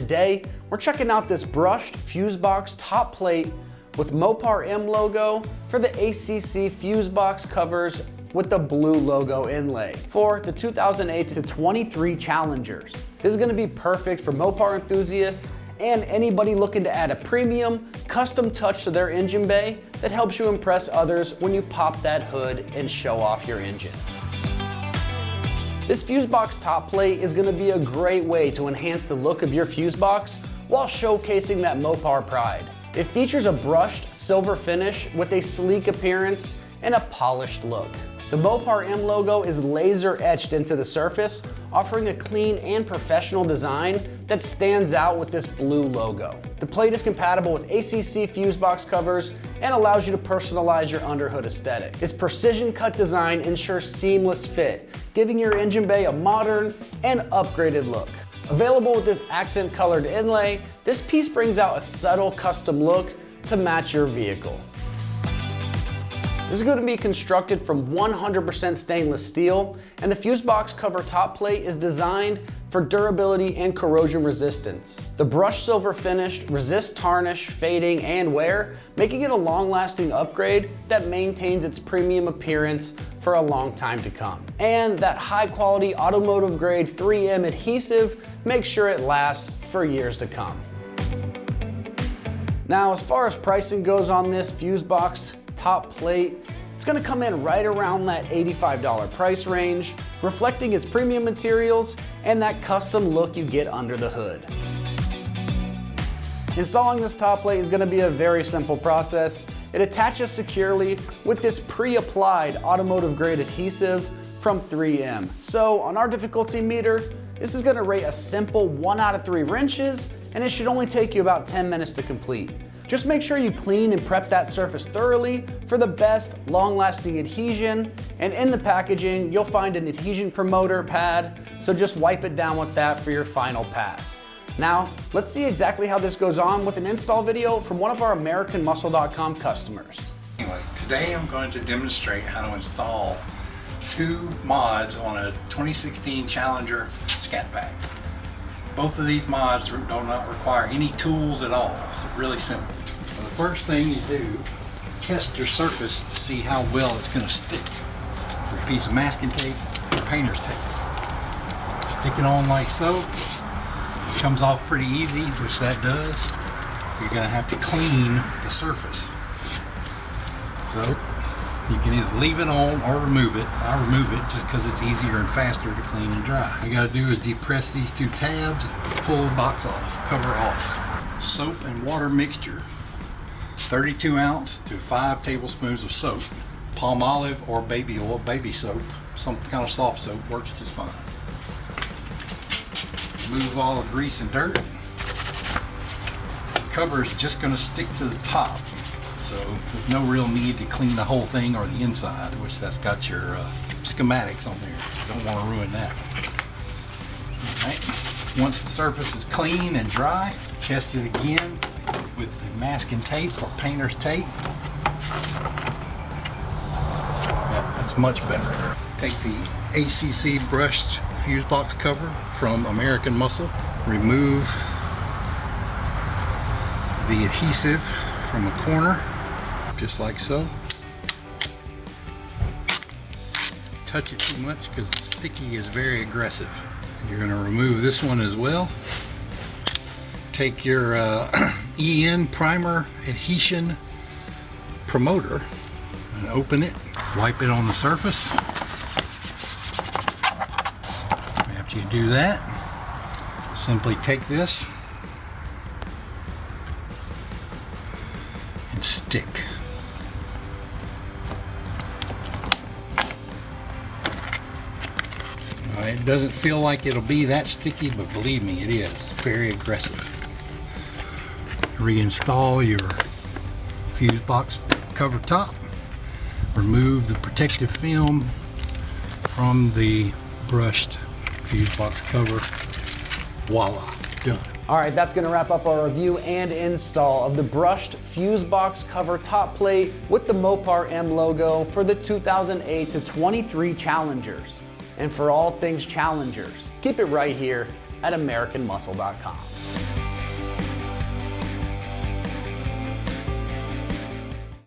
today we're checking out this brushed fuse box top plate with MOPAR M logo for the ACC Fuse Box Covers with the blue logo inlay for the 2008 to 23 Challengers. This is gonna be perfect for MOPAR enthusiasts and anybody looking to add a premium, custom touch to their engine bay that helps you impress others when you pop that hood and show off your engine. This fuse box top plate is gonna be a great way to enhance the look of your fuse box while showcasing that MOPAR pride. It features a brushed silver finish with a sleek appearance and a polished look. The MOPAR M logo is laser etched into the surface, offering a clean and professional design that stands out with this blue logo. The plate is compatible with ACC Fuse Box Covers and allows you to personalize your underhood aesthetic. Its precision cut design ensures seamless fit, giving your engine bay a modern and upgraded look. Available with this accent colored inlay, this piece brings out a subtle custom look to match your vehicle. This is going to be constructed from 100% stainless steel, and the fuse box cover top plate is designed for durability and corrosion resistance. The brushed silver finish resists tarnish, fading, and wear, making it a long-lasting upgrade that maintains its premium appearance for a long time to come. And that high-quality automotive-grade 3M adhesive makes sure it lasts for years to come. Now, as far as pricing goes on this fuse box top plate, it's gonna come in right around that $85 price range, reflecting its premium materials and that custom look you get under the hood. Installing this top plate is gonna be a very simple process. It attaches securely with this pre-applied automotive grade adhesive from 3M. So on our difficulty meter, this is gonna rate a simple 1 out of 3 wrenches, and it should only take you about 10 minutes to complete. Just make sure you clean and prep that surface thoroughly for the best long-lasting adhesion, and in the packaging you'll find an adhesion promoter pad, so just wipe it down with that for your final pass. Now, let's see exactly how this goes on with an install video from one of our AmericanMuscle.com customers. Anyway, today I'm going to demonstrate how to install 2 mods on a 2016 Challenger Scat Pack. Both of these mods do not require any tools at all. It's really simple. So the first thing you do, test your surface to see how well it's going to stick. With a piece of masking tape or painter's tape. Stick it on like so. It comes off pretty easy, which that does. You're going to have to clean the surface. So you can either leave it on or remove it. I remove it just because it's easier and faster to clean and dry. All you got to do is depress these 2 tabs and pull the box off, cover off. Soap and water mixture. 32 ounce to 5 tablespoons of soap. Palm olive or baby oil, baby soap, some kind of soft soap works just fine. Remove all the grease and dirt. The cover is just going to stick to the top. So there's no real need to clean the whole thing or the inside, which that's got your schematics on there. Don't want to ruin that. All right. Once the surface is clean and dry, test it again with the masking tape or painter's tape. Yeah, that's much better. Take the ACC brushed fuse box cover from American Muscle. Remove the adhesive from a corner, just like so. Touch it too much because the sticky is very aggressive. You're going to remove this one as well. Take your EN primer adhesion promoter and open it. Wipe it on the surface. After you do that, simply take this and stick. It doesn't feel like it'll be that sticky, but believe me, it is. It's very aggressive. Reinstall your fuse box cover top. Remove the protective film from the brushed fuse box cover. Voila, done. All right, that's gonna wrap up our review and install of the brushed fuse box cover top plate with the MOPAR M logo for the 2008 to 23 Challengers. And for all things Challengers, keep it right here at AmericanMuscle.com.